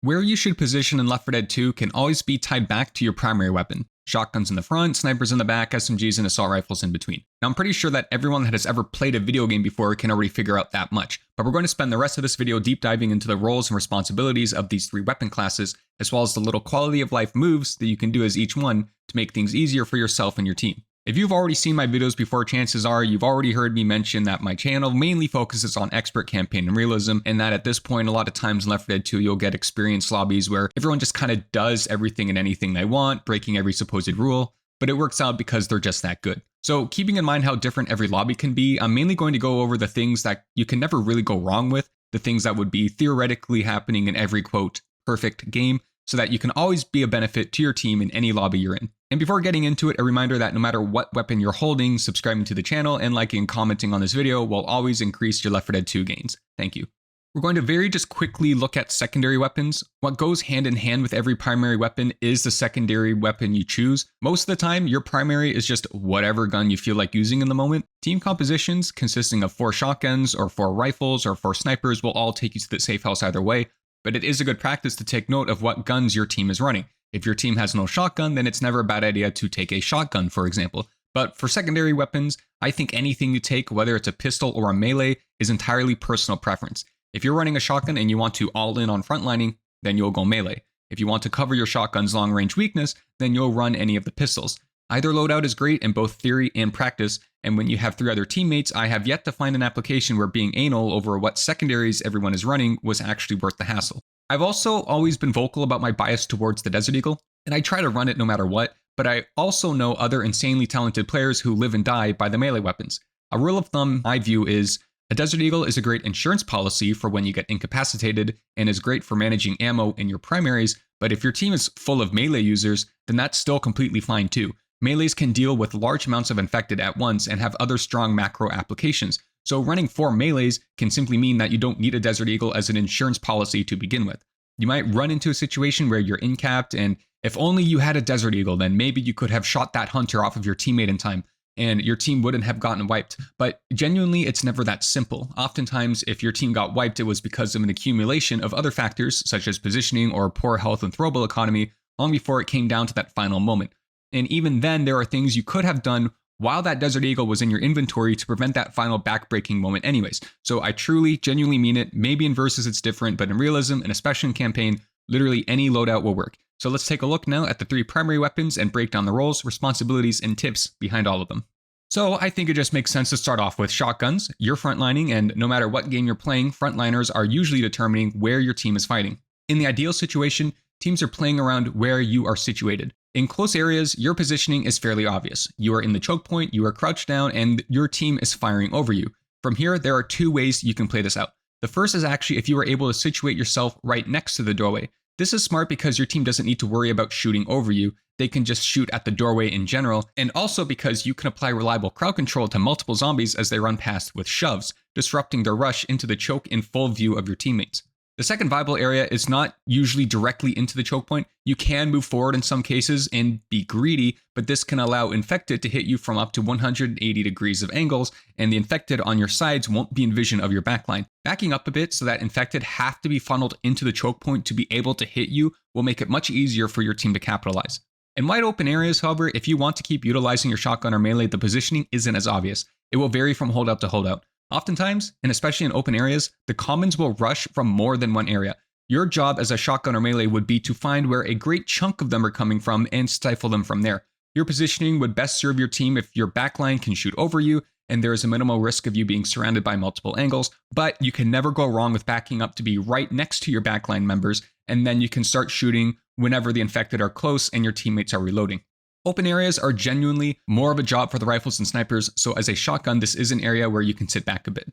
Where you should position in Left 4 Dead 2 can always be tied back to your primary weapon. Shotguns in the front, snipers in the back, SMGs and assault rifles in between. Now I'm pretty sure that everyone that has ever played a video game before can already figure out that much, but we're going to spend the rest of this video deep diving into the roles and responsibilities of these three weapon classes, as well as the little quality of life moves that you can do as each one to make things easier for yourself and your team. If you've already seen my videos before, chances are you've already heard me mention that my channel mainly focuses on expert campaign and realism, and that at this point, a lot of times in Left 4 Dead 2, you'll get experienced lobbies where everyone just kind of does everything and anything they want, breaking every supposed rule, but it works out because they're just that good. So keeping in mind how different every lobby can be, I'm mainly going to go over the things that you can never really go wrong with, the things that would be theoretically happening in every, quote, perfect game, so that you can always be a benefit to your team in any lobby you're in. And before getting into it, a reminder that no matter what weapon you're holding, subscribing to the channel and liking and commenting on this video will always increase your Left 4 Dead 2 gains. Thank you. We're going to just quickly look at secondary weapons. What goes hand in hand with every primary weapon is the secondary weapon you choose. Most of the time, your primary is just whatever gun you feel like using in the moment. Team compositions consisting of 4 shotguns or 4 rifles or 4 snipers will all take you to the safe house either way, but it is a good practice to take note of what guns your team is running. If your team has no shotgun, then it's never a bad idea to take a shotgun, for example. But for secondary weapons, I think anything you take, whether it's a pistol or a melee, is entirely personal preference. If you're running a shotgun and you want to all in on frontlining, then you'll go melee. If you want to cover your shotgun's long range weakness, then you'll run any of the pistols. Either loadout is great in both theory and practice, and when you have 3 other teammates, I have yet to find an application where being anal over what secondaries everyone is running was actually worth the hassle. I've also always been vocal about my bias towards the Desert Eagle, and I try to run it no matter what, but I also know other insanely talented players who live and die by the melee weapons. A rule of thumb I view is, a Desert Eagle is a great insurance policy for when you get incapacitated and is great for managing ammo in your primaries, but if your team is full of melee users, then that's still completely fine too. Melees can deal with large amounts of infected at once and have other strong macro applications. So running 4 melees can simply mean that you don't need a Desert Eagle as an insurance policy to begin with. You might run into a situation where you're incapped, and if only you had a Desert Eagle, then maybe you could have shot that hunter off of your teammate in time, and your team wouldn't have gotten wiped. But genuinely, it's never that simple. Oftentimes, if your team got wiped, it was because of an accumulation of other factors, such as positioning or poor health and throwable economy, long before it came down to that final moment. And even then, there are things you could have done while that Desert Eagle was in your inventory to prevent that final backbreaking moment anyways. So I truly, genuinely mean it. Maybe in versus it's different, but in realism, and especially in campaign, literally any loadout will work. So let's take a look now at the 3 primary weapons and break down the roles, responsibilities, and tips behind all of them. So I think it just makes sense to start off with shotguns. You're frontlining, and no matter what game you're playing, frontliners are usually determining where your team is fighting. In the ideal situation, teams are playing around where you are situated. In close areas, your positioning is fairly obvious. You are in the choke point, you are crouched down, and your team is firing over you. From here, there are 2 ways you can play this out. The first is actually if you are able to situate yourself right next to the doorway. This is smart because your team doesn't need to worry about shooting over you. They can just shoot at the doorway in general, and also because you can apply reliable crowd control to multiple zombies as they run past with shoves, disrupting their rush into the choke in full view of your teammates. The second viable area is not usually directly into the choke point. You can move forward in some cases and be greedy, but this can allow infected to hit you from up to 180 degrees of angles, and the infected on your sides won't be in vision of your backline. Backing up a bit so that infected have to be funneled into the choke point to be able to hit you will make it much easier for your team to capitalize. In wide open areas, however, if you want to keep utilizing your shotgun or melee, the positioning isn't as obvious. It will vary from holdout to holdout. Oftentimes, and especially in open areas, the commons will rush from more than one area. Your job as a shotgun or melee would be to find where a great chunk of them are coming from and stifle them from there. Your positioning would best serve your team if your backline can shoot over you and there is a minimal risk of you being surrounded by multiple angles, but you can never go wrong with backing up to be right next to your backline members, and then you can start shooting whenever the infected are close and your teammates are reloading. Open areas are genuinely more of a job for the rifles and snipers, so as a shotgun, this is an area where you can sit back a bit.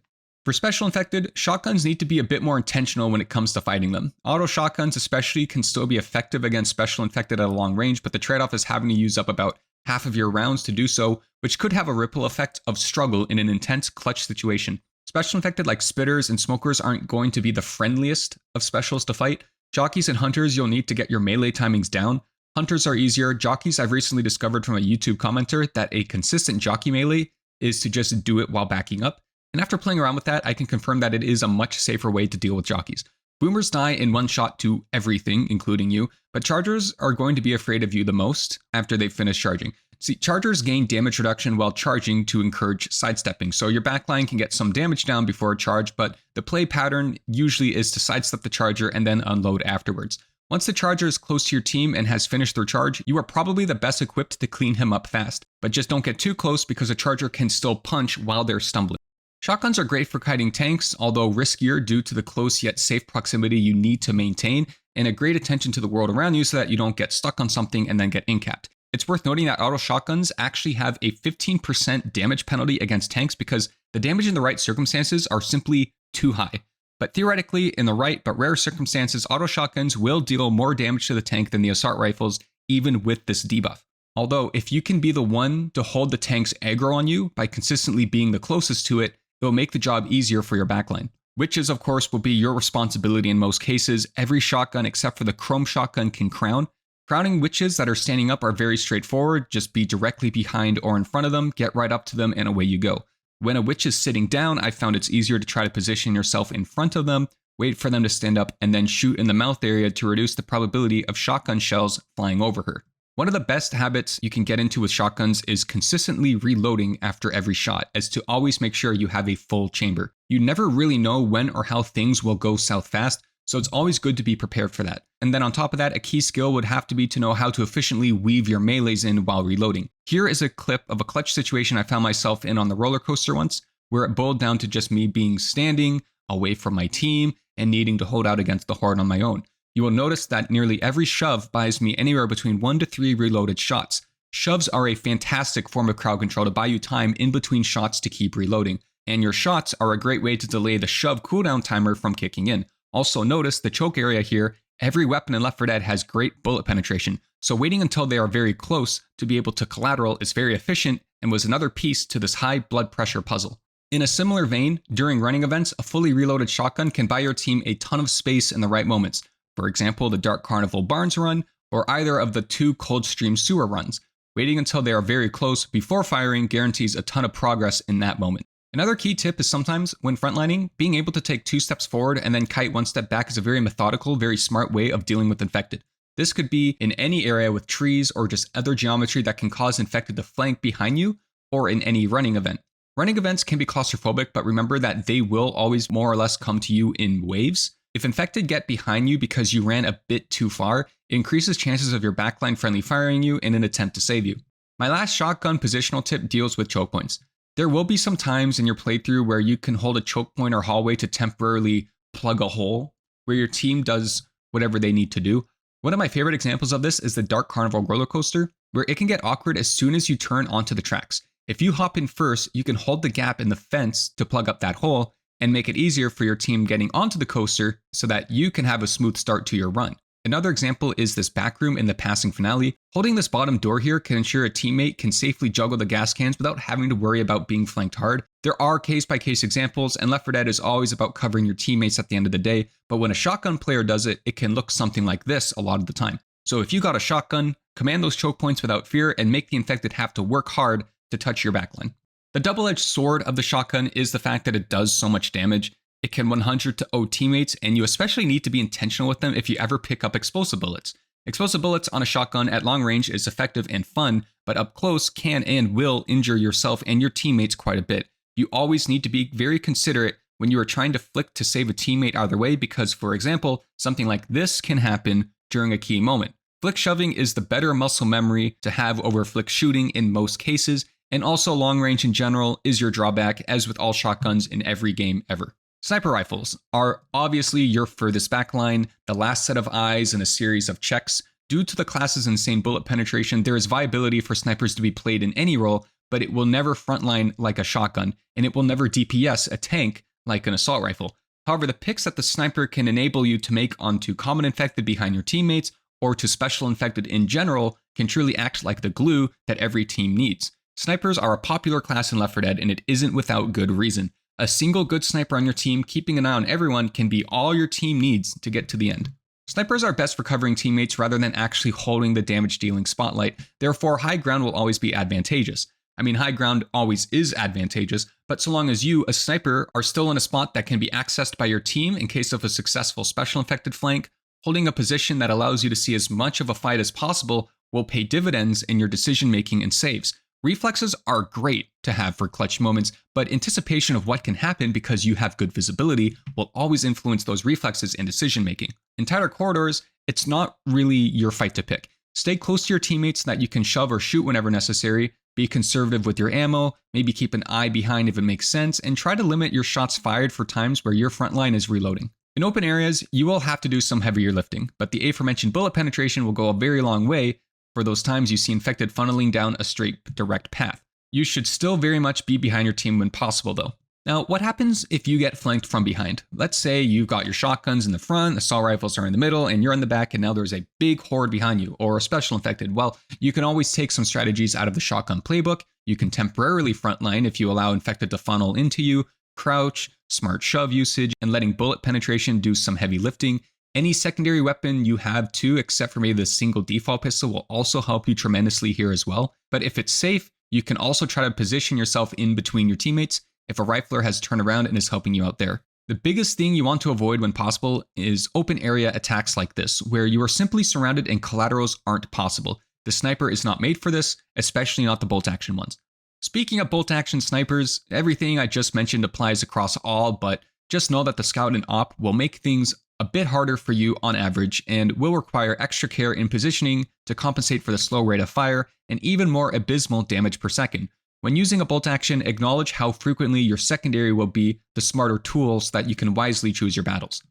For special infected, shotguns need to be a bit more intentional when it comes to fighting them. Auto shotguns especially can still be effective against special infected at a long range, but the trade-off is having to use up about half of your rounds to do so, which could have a ripple effect of struggle in an intense clutch situation. Special infected like spitters and smokers aren't going to be the friendliest of specials to fight. Jockeys and hunters you'll need to get your melee timings down. Hunters are easier. Jockeys, I've recently discovered from a YouTube commenter that a consistent jockey melee is to just do it while backing up. And after playing around with that, I can confirm that it is a much safer way to deal with jockeys. Boomers die in one shot to everything, including you, but chargers are going to be afraid of you the most after they finish charging. See, chargers gain damage reduction while charging to encourage sidestepping, so your backline can get some damage down before a charge, but the play pattern usually is to sidestep the charger and then unload afterwards. Once the charger is close to your team and has finished their charge, you are probably the best equipped to clean him up fast, but just don't get too close because a charger can still punch while they're stumbling. Shotguns are great for kiting tanks, although riskier due to the close yet safe proximity you need to maintain, and a great attention to the world around you so that you don't get stuck on something and then get incapped. It's worth noting that auto shotguns actually have a 15% damage penalty against tanks because the damage in the right circumstances are simply too high. But theoretically, in the right but rare circumstances, auto shotguns will deal more damage to the tank than the assault rifles, even with this debuff. Although, if you can be the one to hold the tank's aggro on you by consistently being the closest to it, it will make the job easier for your backline. Witches, of course, will be your responsibility in most cases. Every shotgun except for the chrome shotgun can crown. Crowning witches that are standing up are very straightforward. Just be directly behind or in front of them, get right up to them, and away you go. When a witch is sitting down, I found it's easier to try to position yourself in front of them, wait for them to stand up, and then shoot in the mouth area to reduce the probability of shotgun shells flying over her. One of the best habits you can get into with shotguns is consistently reloading after every shot, as to always make sure you have a full chamber. You never really know when or how things will go south fast, so it's always good to be prepared for that. And then on top of that, a key skill would have to be to know how to efficiently weave your melees in while reloading. Here is a clip of a clutch situation I found myself in on the roller coaster once, where it boiled down to just me being standing away from my team and needing to hold out against the horde on my own. You will notice that nearly every shove buys me anywhere between 1 to 3 reloaded shots. Shoves are a fantastic form of crowd control to buy you time in between shots to keep reloading, and your shots are a great way to delay the shove cooldown timer from kicking in. Also notice the choke area here, every weapon in Left 4 Dead has great bullet penetration, so waiting until they are very close to be able to collateral is very efficient and was another piece to this high blood pressure puzzle. In a similar vein, during running events, a fully reloaded shotgun can buy your team a ton of space in the right moments. For example, the Dark Carnival Barns run, or either of the 2 Coldstream Sewer runs. Waiting until they are very close before firing guarantees a ton of progress in that moment. Another key tip is sometimes, when frontlining, being able to take 2 steps forward and then kite 1 step back is a very methodical, very smart way of dealing with infected. This could be in any area with trees or just other geometry that can cause infected to flank behind you, or in any running event. Running events can be claustrophobic, but remember that they will always more or less come to you in waves. If infected get behind you because you ran a bit too far, it increases chances of your backline friendly firing you in an attempt to save you. My last shotgun positional tip deals with choke points. There will be some times in your playthrough where you can hold a choke point or hallway to temporarily plug a hole, where your team does whatever they need to do. One of my favorite examples of this is the Dark Carnival roller coaster, where it can get awkward as soon as you turn onto the tracks. If you hop in first, you can hold the gap in the fence to plug up that hole, and make it easier for your team getting onto the coaster so that you can have a smooth start to your run. Another example is this back room in the passing finale. Holding this bottom door here can ensure a teammate can safely juggle the gas cans without having to worry about being flanked hard. There are case-by-case examples, and Left 4 Dead is always about covering your teammates at the end of the day, but when a shotgun player does it, it can look something like this a lot of the time. So if you got a shotgun, command those choke points without fear and make the infected have to work hard to touch your backline. The double-edged sword of the shotgun is the fact that it does so much damage. It can 100 to 0 teammates, and you especially need to be intentional with them if you ever pick up explosive bullets. Explosive bullets on a shotgun at long range is effective and fun, but up close can and will injure yourself and your teammates quite a bit. You always need to be very considerate when you are trying to flick to save a teammate either way because, for example, something like this can happen during a key moment. Flick shoving is the better muscle memory to have over flick shooting in most cases, and also long range in general is your drawback, as with all shotguns in every game ever. Sniper rifles are obviously your furthest backline, the last set of eyes in a series of checks. Due to the class's insane bullet penetration, there is viability for snipers to be played in any role, but it will never frontline like a shotgun, and it will never DPS a tank like an assault rifle. However, the picks that the sniper can enable you to make onto common infected behind your teammates, or to special infected in general, can truly act like the glue that every team needs. Snipers are a popular class in Left 4 Dead, and it isn't without good reason. A single good sniper on your team keeping an eye on everyone can be all your team needs to get to the end. Snipers are best for covering teammates rather than actually holding the damage dealing spotlight, therefore high ground will always be advantageous. I mean, high ground always is advantageous, but so long as you, a sniper, are still in a spot that can be accessed by your team in case of a successful special infected flank, holding a position that allows you to see as much of a fight as possible will pay dividends in your decision making and saves. Reflexes are great to have for clutch moments, but anticipation of what can happen because you have good visibility will always influence those reflexes in decision making. In tighter corridors, it's not really your fight to pick. Stay close to your teammates so that you can shove or shoot whenever necessary, be conservative with your ammo, maybe keep an eye behind if it makes sense, and try to limit your shots fired for times where your front line is reloading. In open areas, you will have to do some heavier lifting, but the aforementioned bullet penetration will go a very long way for those times you see infected funneling down a straight, direct path. You should still very much be behind your team when possible though. Now, what happens if you get flanked from behind? Let's say you've got your shotguns in the front, assault rifles are in the middle, and you're in the back, and now there's a big horde behind you, or a special infected. Well, you can always take some strategies out of the shotgun playbook. You can temporarily frontline if you allow infected to funnel into you, crouch, smart shove usage, and letting bullet penetration do some heavy lifting. Any secondary weapon you have too, except for maybe the single default pistol, will also help you tremendously here as well. But if it's safe, you can also try to position yourself in between your teammates if a rifler has turned around and is helping you out there. The biggest thing you want to avoid when possible is open area attacks like this, where you are simply surrounded and collaterals aren't possible. The sniper is not made for this, especially not the bolt action ones. Speaking of bolt action snipers, everything I just mentioned applies across all, but just know that the scout and op will make things a bit harder for you on average and will require extra care in positioning to compensate for the slow rate of fire and even more abysmal damage per second. When using a bolt action, acknowledge how frequently your secondary will be the smarter tools that you can wisely choose your battles.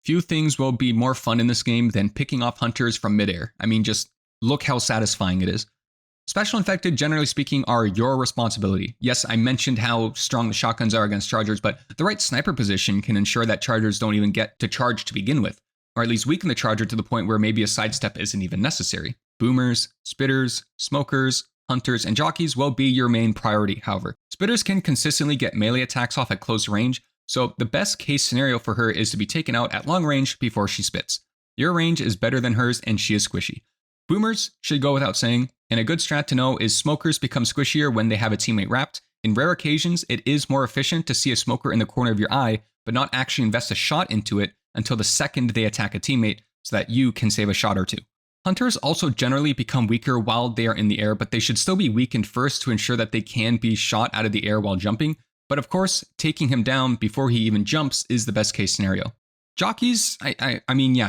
Few things will be more fun in this game than picking off hunters from midair. I mean, just look how satisfying it is. Special infected, generally speaking, are your responsibility. Yes, I mentioned how strong the shotguns are against chargers, but the right sniper position can ensure that chargers don't even get to charge to begin with, or at least weaken the charger to the point where maybe a sidestep isn't even necessary. Boomers, spitters, smokers, hunters, and jockeys will be your main priority, however. Spitters can consistently get melee attacks off at close range, so the best case scenario for her is to be taken out at long range before she spits. Your range is better than hers and she is squishy. Boomers should go without saying, and a good strat to know is smokers become squishier when they have a teammate wrapped. In rare occasions, it is more efficient to see a smoker in the corner of your eye, but not actually invest a shot into it until the second they attack a teammate so that you can save a shot or two. Hunters also generally become weaker while they are in the air, but they should still be weakened first to ensure that they can be shot out of the air while jumping. But of course, taking him down before he even jumps is the best case scenario. Jockeys,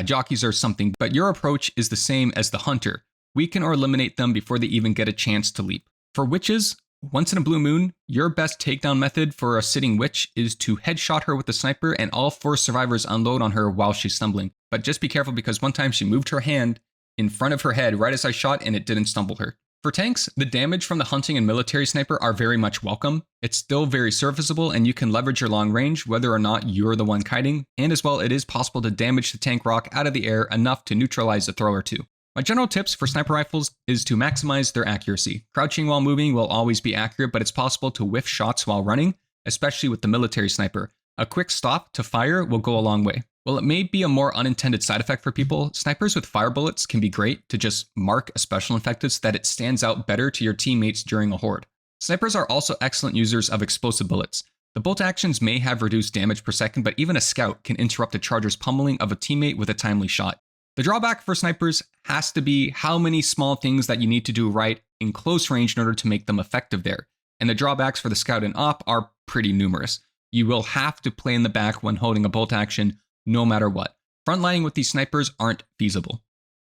jockeys are something, but your approach is the same as the hunter. Weaken or eliminate them before they even get a chance to leap. For witches, once in a blue moon, your best takedown method for a sitting witch is to headshot her with the sniper and all 4 survivors unload on her while she's stumbling. But just be careful because one time she moved her hand in front of her head right as I shot and it didn't stumble her. For tanks, the damage from the hunting and military sniper are very much welcome. It's still very serviceable and you can leverage your long range whether or not you're the one kiting, and as well it is possible to damage the tank rock out of the air enough to neutralize a throw or two. My general tips for sniper rifles is to maximize their accuracy. Crouching while moving will always be accurate, but it's possible to whiff shots while running, especially with the military sniper. A quick stop to fire will go a long way. While it may be a more unintended side effect for people, snipers with fire bullets can be great to just mark a special infected so that it stands out better to your teammates during a horde. Snipers are also excellent users of explosive bullets. The bolt actions may have reduced damage per second, but even a scout can interrupt a charger's pummeling of a teammate with a timely shot. The drawback for snipers has to be how many small things that you need to do right in close range in order to make them effective there. And the drawbacks for the scout and op are pretty numerous. You will have to play in the back when holding a bolt action, no matter what. Frontlining with these snipers aren't feasible.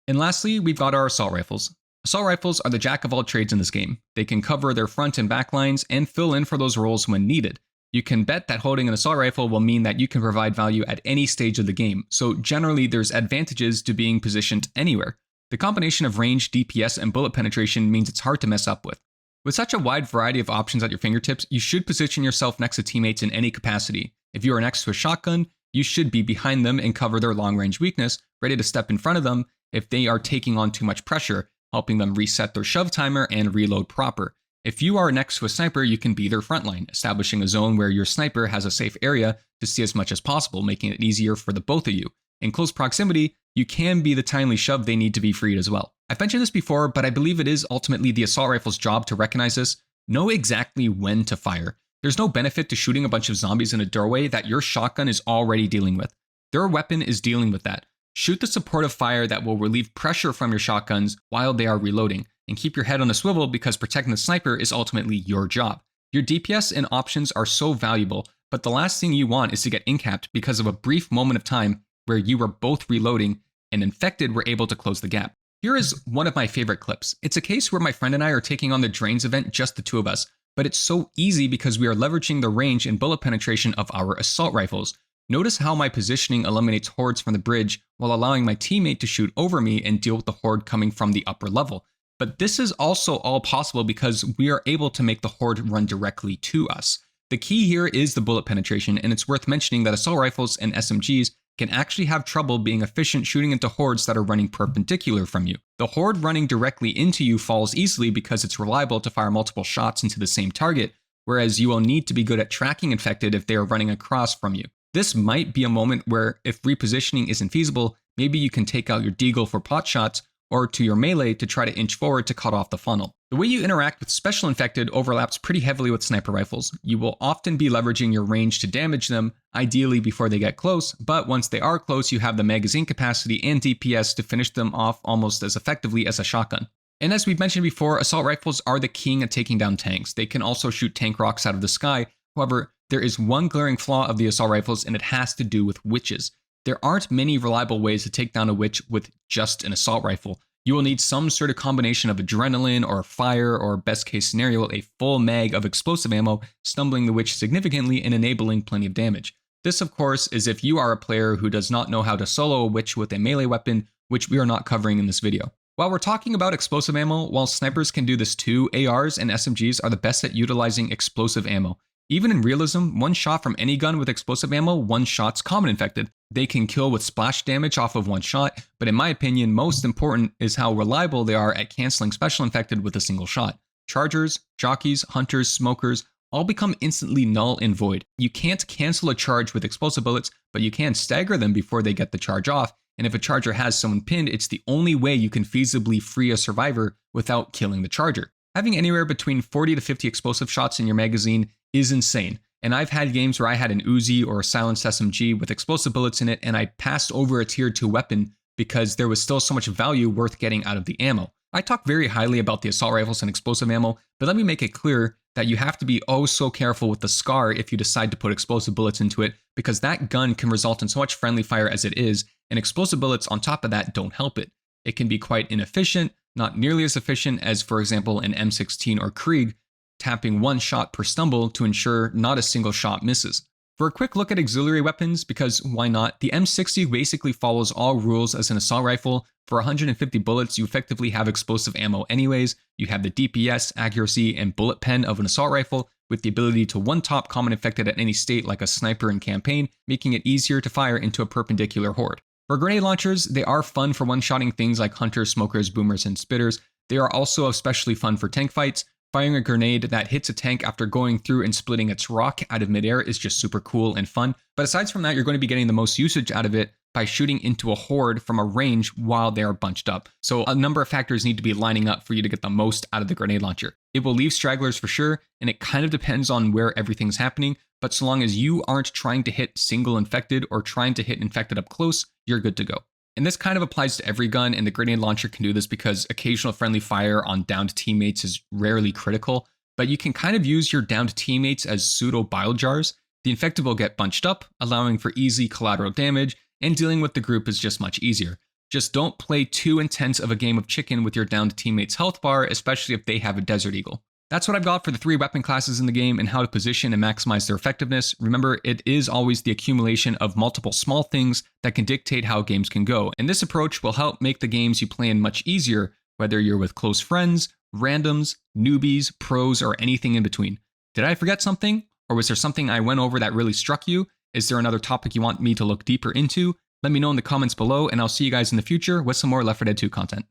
And lastly, we've got our assault rifles. Assault rifles are the jack of all trades in this game. They can cover their front and back lines and fill in for those roles when needed. You can bet that holding an assault rifle will mean that you can provide value at any stage of the game, so generally there's advantages to being positioned anywhere. The combination of range, DPS, and bullet penetration means it's hard to mess up with. With such a wide variety of options at your fingertips, you should position yourself next to teammates in any capacity. If you are next to a shotgun, you should be behind them and cover their long-range weakness, ready to step in front of them if they are taking on too much pressure, helping them reset their shove timer and reload proper. If you are next to a sniper, you can be their frontline, establishing a zone where your sniper has a safe area to see as much as possible, making it easier for the both of you. In close proximity, you can be the timely shove they need to be freed as well. I've mentioned this before, but I believe it is ultimately the assault rifle's job to recognize this. Know exactly when to fire. There's no benefit to shooting a bunch of zombies in a doorway that your shotgun is already dealing with. Their weapon is dealing with that. Shoot the supportive fire that will relieve pressure from your shotguns while they are reloading, and keep your head on a swivel because protecting the sniper is ultimately your job. Your DPS and options are so valuable, but the last thing you want is to get incapped because of a brief moment of time where you were both reloading and infected were able to close the gap. Here is one of my favorite clips. It's a case where my friend and I are taking on the Drains event, just the two of us, but it's so easy because we are leveraging the range and bullet penetration of our assault rifles. Notice how my positioning eliminates hordes from the bridge while allowing my teammate to shoot over me and deal with the horde coming from the upper level. But this is also all possible because we are able to make the horde run directly to us. The key here is the bullet penetration, and it's worth mentioning that assault rifles and SMGs can actually have trouble being efficient shooting into hordes that are running perpendicular from you. The horde running directly into you falls easily because it's reliable to fire multiple shots into the same target, whereas you will need to be good at tracking infected if they are running across from you. This might be a moment where, if repositioning isn't feasible, maybe you can take out your deagle for pot shots or to your melee to try to inch forward to cut off the funnel. The way you interact with special infected overlaps pretty heavily with sniper rifles. You will often be leveraging your range to damage them, ideally before they get close, but once they are close, you have the magazine capacity and DPS to finish them off almost as effectively as a shotgun. And as we've mentioned before, assault rifles are the king at taking down tanks. They can also shoot tank rocks out of the sky. However, there is one glaring flaw of the assault rifles, and it has to do with witches. There aren't many reliable ways to take down a witch with just an assault rifle. You will need some sort of combination of adrenaline or fire, or best case scenario, a full mag of explosive ammo, stumbling the witch significantly and enabling plenty of damage. This, of course, is if you are a player who does not know how to solo a witch with a melee weapon, which we are not covering in this video. While we're talking about explosive ammo, while snipers can do this too, ARs and SMGs are the best at utilizing explosive ammo. Even in realism, one shot from any gun with explosive ammo one-shots common infected. They can kill with splash damage off of one shot, but in my opinion, most important is how reliable they are at canceling special infected with a single shot. Chargers, jockeys, hunters, smokers all become instantly null and void. You can't cancel a charge with explosive bullets, but you can stagger them before they get the charge off, and if a charger has someone pinned, it's the only way you can feasibly free a survivor without killing the charger. Having anywhere between 40 to 50 explosive shots in your magazine is insane. And I've had games where I had an Uzi or a silenced SMG with explosive bullets in it, and I passed over a tier 2 weapon because there was still so much value worth getting out of the ammo. I talk very highly about the assault rifles and explosive ammo, but let me make it clear that you have to be oh so careful with the SCAR if you decide to put explosive bullets into it, because that gun can result in so much friendly fire as it is, and explosive bullets on top of that don't help it. It can be quite inefficient, not nearly as efficient as, for example, an M16 or Krieg, tapping one shot per stumble to ensure not a single shot misses. For a quick look at auxiliary weapons, because why not, the M60 basically follows all rules as an assault rifle. For 150 bullets, you effectively have explosive ammo anyways. You have the DPS, accuracy, and bullet pen of an assault rifle, with the ability to one-top common infected at any state like a sniper in campaign, making it easier to fire into a perpendicular horde. For grenade launchers, they are fun for one-shotting things like hunters, smokers, boomers, and spitters. They are also especially fun for tank fights. Firing a grenade that hits a tank after going through and splitting its rock out of midair is just super cool and fun. But aside from that, you're going to be getting the most usage out of it by shooting into a horde from a range while they are bunched up. So a number of factors need to be lining up for you to get the most out of the grenade launcher. It will leave stragglers for sure, and it kind of depends on where everything's happening, but so long as you aren't trying to hit single infected or trying to hit infected up close, you're good to go. And this kind of applies to every gun, and the grenade launcher can do this because occasional friendly fire on downed teammates is rarely critical, but you can kind of use your downed teammates as pseudo bile jars. The infected will get bunched up, allowing for easy collateral damage, and dealing with the group is just much easier. Just don't play too intense of a game of chicken with your downed teammates' health bar, especially if they have a Desert Eagle. That's what I've got for the 3 weapon classes in the game and how to position and maximize their effectiveness. Remember, it is always the accumulation of multiple small things that can dictate how games can go, and this approach will help make the games you play in much easier, whether you're with close friends, randoms, newbies, pros, or anything in between. Did I forget something? Or was there something I went over that really struck you? Is there another topic you want me to look deeper into? Let me know in the comments below, and I'll see you guys in the future with some more Left 4 Dead 2 content.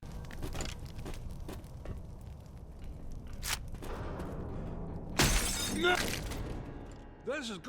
This is good.